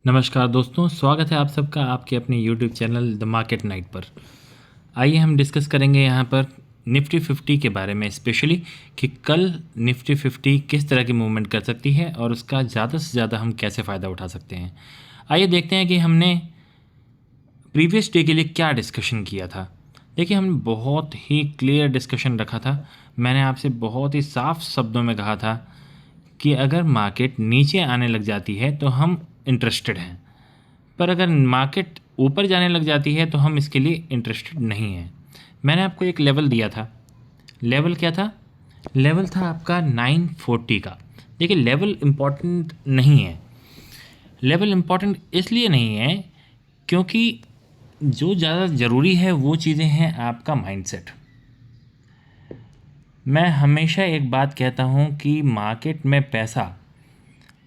नमस्कार दोस्तों, स्वागत है आप सबका आपके अपने YouTube channel the market night पर। आइए हम डिस्कस करेंगे यहाँ पर निफ्टी 50 के बारे में, स्पेशली कि कल निफ्टी 50 किस तरह की मूवमेंट कर सकती है और उसका ज़्यादा से ज़्यादा हम कैसे फ़ायदा उठा सकते हैं। आइए देखते हैं कि हमने प्रीवियस डे के लिए क्या डिस्कशन किया था। देखिए, हमने बहुत ही क्लियर डिस्कशन रखा था। मैंने आपसे बहुत ही साफ शब्दों में कहा था कि अगर मार्केट नीचे आने लग जाती है तो हम इंटरेस्टेड हैं, पर अगर मार्केट ऊपर जाने लग जाती है तो हम इसके लिए इंटरेस्टेड नहीं हैं। मैंने आपको एक लेवल दिया था। लेवल क्या था? लेवल था आपका 940 का। देखिए, लेवल इम्पॉर्टेंट नहीं है। लेवल इम्पॉर्टेंट इसलिए नहीं है क्योंकि जो ज़्यादा ज़रूरी है वो चीज़ें हैं आपका माइंडसेट। मैं हमेशा एक बात कहता हूँ कि मार्केट में पैसा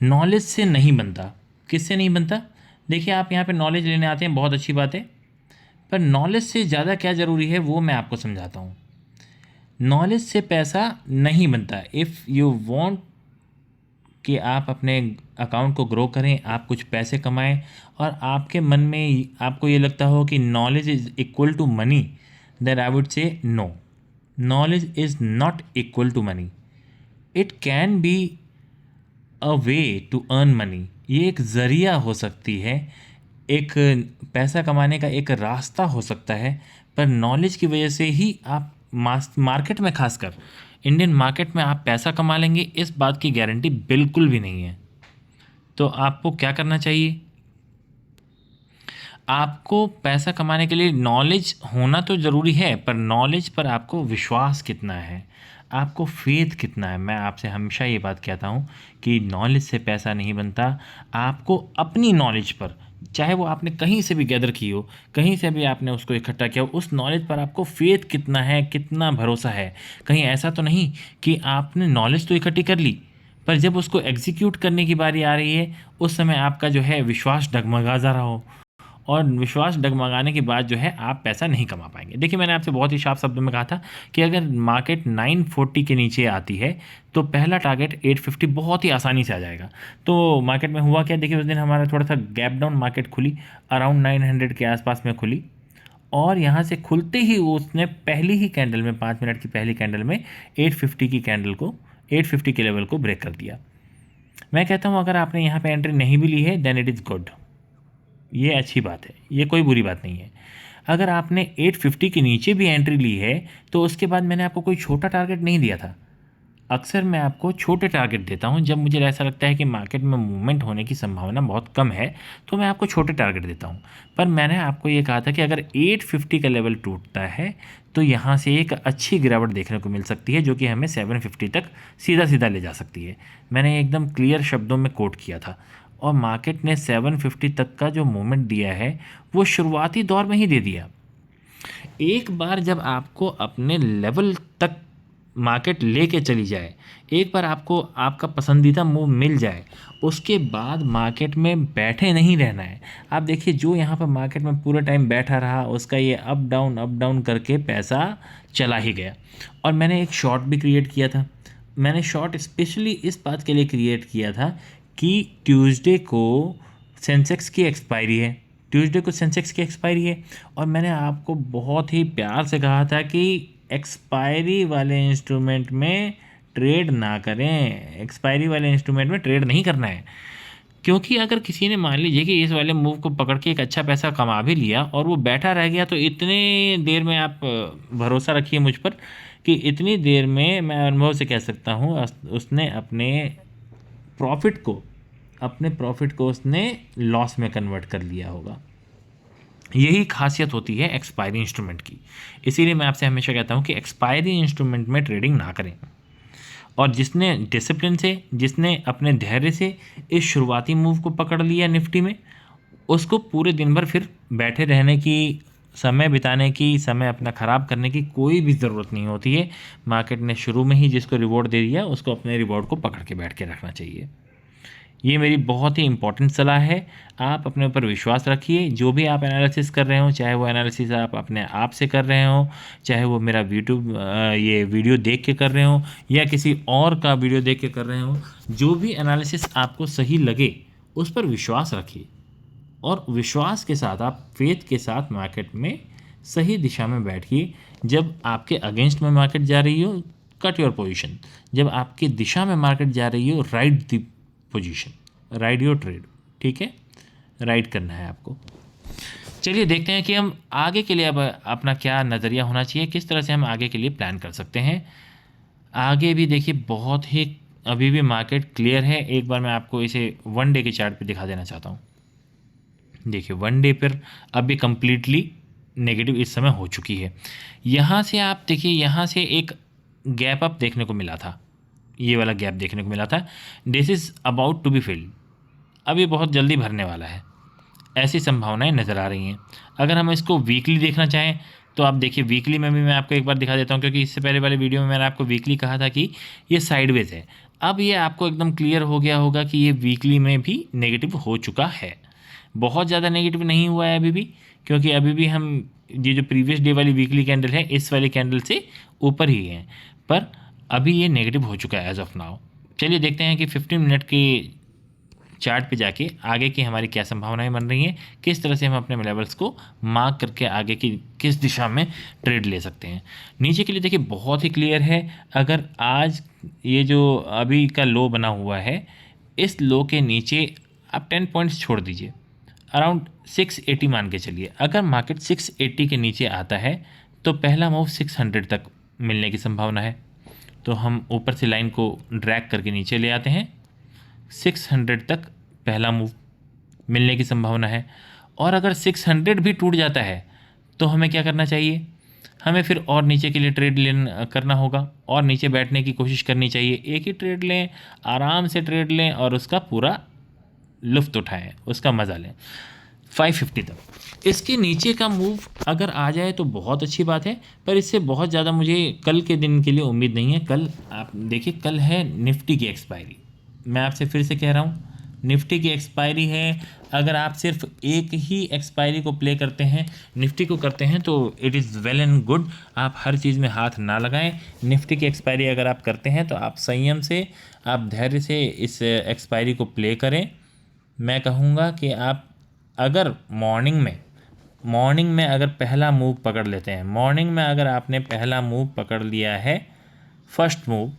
नॉलेज से नहीं बनता। किससे नहीं बनता? देखिए, आप यहाँ पे नॉलेज लेने आते हैं, बहुत अच्छी बात है, पर नॉलेज से ज़्यादा क्या ज़रूरी है वो मैं आपको समझाता हूँ। नॉलेज से पैसा नहीं बनता। इफ़ यू वांट कि आप अपने अकाउंट को ग्रो करें, आप कुछ पैसे कमाएं और आपके मन में आपको ये लगता हो कि knowledge is equal to money, then I would say no, knowledge is not equal to money. It can be a way to earn money. ये एक ज़रिया हो सकती है, एक पैसा कमाने का एक रास्ता हो सकता है, पर नॉलेज की वजह से ही आप मार्केट में, खासकर इंडियन मार्केट में, आप पैसा कमा लेंगे, इस बात की गारंटी बिल्कुल भी नहीं है। तो आपको क्या करना चाहिए? आपको पैसा कमाने के लिए नॉलेज होना तो ज़रूरी है, पर नॉलेज पर आपको विश्वास कितना है, आपको फेथ कितना है। मैं आपसे हमेशा ये बात कहता हूँ कि नॉलेज से पैसा नहीं बनता। आपको अपनी नॉलेज पर, चाहे वो आपने कहीं से भी गैदर की हो, कहीं से भी आपने उसको इकट्ठा किया हो, उस नॉलेज पर आपको फेथ कितना है, कितना भरोसा है। कहीं ऐसा तो नहीं कि आपने नॉलेज तो इकट्ठी कर ली, पर जब उसको एग्जीक्यूट करने की बारी आ रही है उस समय आपका जो है विश्वास डगमगा जा रहा हो, और विश्वास डगमगाने के बाद जो है आप पैसा नहीं कमा पाएंगे। देखिए, मैंने आपसे बहुत ही साफ शब्दों में कहा था कि अगर मार्केट 940 के नीचे आती है तो पहला टारगेट 850 बहुत ही आसानी से आ जाएगा। तो मार्केट में हुआ क्या? देखिए, उस दिन हमारा थोड़ा सा गैप डाउन मार्केट खुली, अराउंड 900 के आसपास में खुली, और यहाँ से खुलते ही उसने पहली ही कैंडल में, 5 मिनट की पहली कैंडल में 850 की कैंडल को, 850 के लेवल को ब्रेक कर दिया। मैं कहता हूँ अगर आपने यहाँ पे एंट्री नहीं भी ली है देन इट इज़ गुड, ये अच्छी बात है, ये कोई बुरी बात नहीं है। अगर आपने 850 के नीचे भी एंट्री ली है तो उसके बाद मैंने आपको कोई छोटा टारगेट नहीं दिया था। अक्सर मैं आपको छोटे टारगेट देता हूं जब मुझे ऐसा लगता है कि मार्केट में मूवमेंट होने की संभावना बहुत कम है, तो मैं आपको छोटे टारगेट देता हूं। पर मैंने आपको ये कहा था कि अगर 850 का लेवल टूटता है तो यहाँ से एक अच्छी गिरावट देखने को मिल सकती है, जो कि हमें 750 तक सीधा सीधा ले जा सकती है। मैंने एकदम क्लियर शब्दों में कोट किया था, और मार्केट ने 750 तक का जो मूवमेंट दिया है वो शुरुआती दौर में ही दे दिया। एक बार जब आपको अपने लेवल तक मार्केट लेके चली जाए, एक बार आपको आपका पसंदीदा मूव मिल जाए, उसके बाद मार्केट में बैठे नहीं रहना है। आप देखिए, जो यहाँ पर मार्केट में पूरा टाइम बैठा रहा उसका ये अप डाउन करके पैसा चला ही गया। और मैंने एक शॉर्ट भी क्रिएट किया था। मैंने शॉर्ट स्पेशली इस बात के लिए क्रिएट किया था कि ट्यूसडे को सेंसेक्स की एक्सपायरी है, ट्यूसडे को सेंसेक्स की एक्सपायरी है, और मैंने आपको बहुत ही प्यार से कहा था कि एक्सपायरी वाले इंस्ट्रूमेंट में ट्रेड ना करें, एक्सपायरी वाले इंस्ट्रूमेंट में ट्रेड नहीं करना है। क्योंकि अगर किसी ने, मान लीजिए कि इस वाले मूव को पकड़ के एक अच्छा पैसा कमा भी लिया और वो बैठा रह गया, तो इतने देर में आप भरोसा रखिए मुझ पर कि इतनी देर में मैं अनुभव से कह सकता हूँ उसने अपने प्रॉफिट को उसने लॉस में कन्वर्ट कर लिया होगा। यही खासियत होती है एक्सपायरी इंस्ट्रूमेंट की। इसीलिए मैं आपसे हमेशा कहता हूँ कि एक्सपायरी इंस्ट्रूमेंट में ट्रेडिंग ना करें। और जिसने डिसिप्लिन से, जिसने अपने धैर्य से इस शुरुआती मूव को पकड़ लिया निफ्टी में, उसको पूरे दिन भर फिर बैठे रहने की, समय बिताने की, समय अपना ख़राब करने की कोई भी ज़रूरत नहीं होती है। मार्केट ने शुरू में ही जिसको रिवॉर्ड दे दिया उसको अपने रिवॉर्ड को पकड़ के बैठ के रखना चाहिए। ये मेरी बहुत ही इंपॉर्टेंट सलाह है। आप अपने ऊपर विश्वास रखिए। जो भी आप एनालिसिस कर रहे हो, चाहे वो एनालिसिस आप अपने आप से कर रहे हो, चाहे वो मेरा यूट्यूब ये वीडियो देख के कर रहे हो, या किसी और का वीडियो देख के कर रहे हो, जो भी एनालिसिस आपको सही लगे उस पर विश्वास रखिए। और विश्वास के साथ, आप फेथ के साथ मार्केट में सही दिशा में बैठिए। जब आपके अगेंस्ट में मार्केट जा रही हो, कट योर पोजीशन। जब आपकी दिशा में मार्केट जा रही हो, right the position, right your trade. ठीक है, राइट करना है आपको। चलिए देखते हैं कि हम आगे के लिए अब अपना क्या नज़रिया होना चाहिए, किस तरह से हम आगे के लिए प्लान कर सकते हैं। आगे भी देखिए बहुत ही अभी भी मार्केट क्लियर है। एक बार मैं आपको इसे 1 डे के चार्ट पे दिखा देना चाहता हूँ। देखिए 1 डे पर अभी कम्प्लीटली नेगेटिव इस समय हो चुकी है। यहाँ से आप देखिए, यहाँ से एक गैप अप देखने को मिला था, ये वाला गैप देखने को मिला था। This is about to be filled, अभी बहुत जल्दी भरने वाला है, ऐसी संभावनाएं नज़र आ रही हैं। अगर हम इसको वीकली देखना चाहें तो आप देखिए, वीकली में भी मैं आपको एक बार दिखा देता हूं, क्योंकि इससे पहले वाले वीडियो में मैंने आपको वीकली कहा था कि ये साइडवेज है। अब ये आपको एकदम क्लियर हो गया होगा कि ये वीकली में भी नेगेटिव हो चुका है। बहुत ज़्यादा नेगेटिव नहीं हुआ है अभी भी, क्योंकि अभी भी हम ये जो प्रीवियस डे वाली वीकली कैंडल है, इस वाली कैंडल से ऊपर ही हैं, पर अभी ये नेगेटिव हो चुका है एज ऑफ नाउ। चलिए देखते हैं कि 15 मिनट के चार्ट पे जाके आगे की हमारी क्या संभावनाएं बन रही हैं, किस तरह से हम अपने लेवल्स को मार्क करके आगे की किस दिशा में ट्रेड ले सकते हैं। नीचे के लिए देखिए बहुत ही क्लियर है। अगर आज ये जो अभी का लो बना हुआ है, इस लो के नीचे आप 10 पॉइंट्स छोड़ दीजिए, अराउंड 680 मान के चलिए। अगर मार्केट 680 के नीचे आता है तो पहला मूव 600 तक मिलने की संभावना है। तो हम ऊपर से लाइन को ड्रैग करके नीचे ले आते हैं, 600 तक पहला मूव मिलने की संभावना है। और अगर 600 भी टूट जाता है तो हमें क्या करना चाहिए, हमें फिर और नीचे के लिए ट्रेड करना होगा और नीचे बैठने की कोशिश करनी चाहिए। एक ही ट्रेड लें, आराम से ट्रेड लें और उसका पूरा लुफ्त उठाएं, उसका मज़ा लें 550 तक। इसके नीचे का मूव अगर आ जाए तो बहुत अच्छी बात है, पर इससे बहुत ज़्यादा मुझे कल के दिन के लिए उम्मीद नहीं है। कल आप देखिए, कल है निफ्टी की एक्सपायरी। मैं आपसे फिर से कह रहा हूँ, निफ्टी की एक्सपायरी है। अगर आप सिर्फ एक ही एक्सपायरी को प्ले करते हैं, निफ्टी को करते हैं, तो it is well and good. आप हर चीज़ में हाथ ना लगाएं। निफ्टी की एक्सपायरी अगर आप करते हैं तो आप संयम से, आप धैर्य से इस एक्सपायरी को प्ले करें। मैं कहूँगा कि आप अगर मॉर्निंग में अगर पहला मूव पकड़ लेते हैं, मॉर्निंग में अगर आपने पहला मूव पकड़ लिया है, फर्स्ट मूव,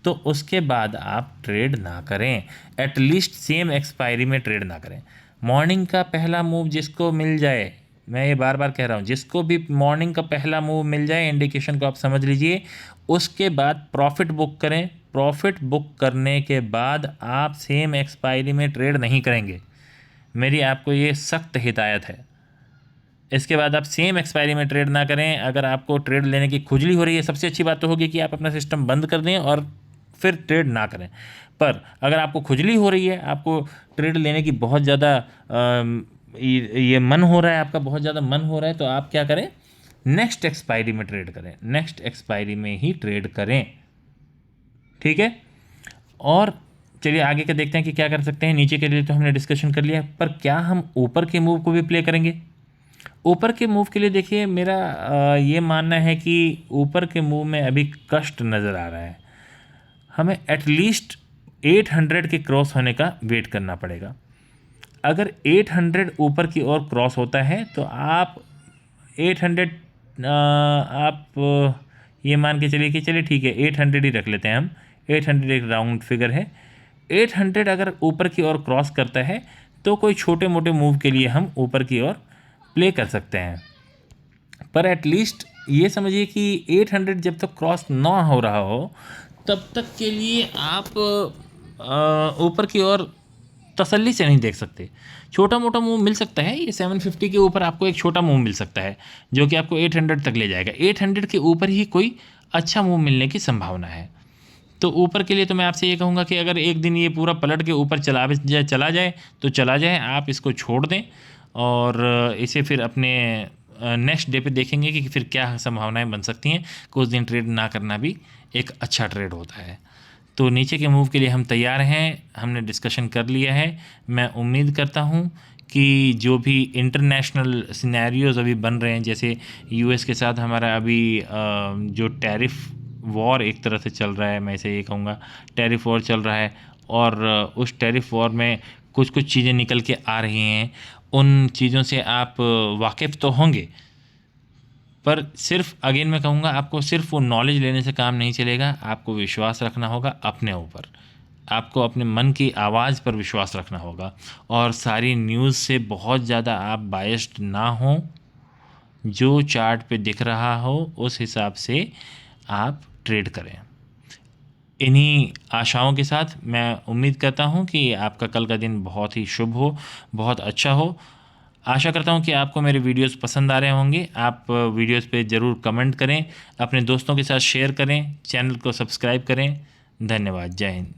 तो उसके बाद आप ट्रेड ना करें, एटलीस्ट सेम एक्सपायरी में ट्रेड ना करें। मॉर्निंग का पहला मूव जिसको मिल जाए, मैं ये बार बार कह रहा हूँ, जिसको भी मॉर्निंग का पहला मूव मिल जाए, इंडिकेशन को आप समझ लीजिए, उसके बाद प्रॉफिट बुक करें। प्रॉफिट बुक करने के बाद आप सेम एक्सपायरी में ट्रेड नहीं करेंगे, मेरी आपको ये सख्त हिदायत है। इसके बाद आप सेम एक्सपायरी में ट्रेड ना करें। अगर आपको ट्रेड लेने की खुजली हो रही है, सबसे अच्छी बात तो होगी कि आप अपना सिस्टम बंद कर दें और फिर ट्रेड ना करें। पर अगर आपको खुजली हो रही है, आपको ट्रेड लेने की बहुत ज़्यादा ये मन हो रहा है, आपका बहुत ज़्यादा मन हो रहा है, तो आप क्या करें, नेक्स्ट एक्सपायरी में ट्रेड करें, नेक्स्ट एक्सपायरी में ही ट्रेड करें। ठीक है, और चलिए आगे का देखते हैं कि क्या कर सकते हैं। नीचे के लिए तो हमने डिस्कशन कर लिया, पर क्या हम ऊपर के मूव को भी प्ले करेंगे? ऊपर के मूव के लिए देखिए, मेरा ये मानना है कि ऊपर के मूव में अभी कष्ट नज़र आ रहा है। हमें एटलीस्ट 800 के क्रॉस होने का वेट करना पड़ेगा। अगर 800 ऊपर की ओर क्रॉस होता है तो आप 800 आप ये मान के चलिए कि चलिए ठीक है, 800 ही रख लेते हैं हम। 800 एक राउंड फिगर है। 800 अगर ऊपर की ओर क्रॉस करता है तो कोई छोटे मोटे मूव के लिए हम ऊपर की ओर प्ले कर सकते हैं, पर एटलीस्ट ये समझिए कि 800 जब तक क्रॉस ना हो रहा हो तब तक के लिए आप ऊपर की ओर तसल्ली से नहीं देख सकते। छोटा मोटा मूव मिल सकता है, ये 750 के ऊपर आपको एक छोटा मूव मिल सकता है जो कि आपको 800 तक ले जाएगा। 800 के ऊपर ही कोई अच्छा मूव मिलने की संभावना है। तो ऊपर के लिए तो मैं आपसे ये कहूँगा कि अगर एक दिन ये पूरा पलट के ऊपर चला जाए तो चला जाए, आप इसको छोड़ दें और इसे फिर अपने नेक्स्ट डे पे देखेंगे कि फिर क्या संभावनाएं बन सकती हैं। कुछ दिन ट्रेड ना करना भी एक अच्छा ट्रेड होता है। तो नीचे के मूव के लिए हम तैयार हैं, हमने डिस्कशन कर लिया है। मैं उम्मीद करता हूं कि जो भी इंटरनेशनल सिनेरियोज़ अभी बन रहे हैं, जैसे यूएस के साथ हमारा अभी जो टैरिफ वॉर एक तरह से चल रहा है, मैं इसे ये कहूँगा टैरिफ वॉर चल रहा है, और उस टैरिफ वॉर में कुछ चीज़ें निकल के आ रही हैं। उन चीज़ों से आप वाकिफ़ तो होंगे, पर सिर्फ अगेन मैं कहूँगा आपको सिर्फ वो नॉलेज लेने से काम नहीं चलेगा। आपको विश्वास रखना होगा अपने ऊपर, आपको अपने मन की आवाज़ पर विश्वास रखना होगा, और सारी न्यूज़ से बहुत ज़्यादा आप बायस्ड ना हों। जो चार्ट पे दिख रहा हो उस हिसाब से आप ट्रेड करें। इन्हीं आशाओं के साथ मैं उम्मीद करता हूँ कि आपका कल का दिन बहुत ही शुभ हो, बहुत अच्छा हो। आशा करता हूँ कि आपको मेरे वीडियोस पसंद आ रहे होंगे। आप वीडियोस पे ज़रूर कमेंट करें, अपने दोस्तों के साथ शेयर करें, चैनल को सब्सक्राइब करें। धन्यवाद। जय हिंद।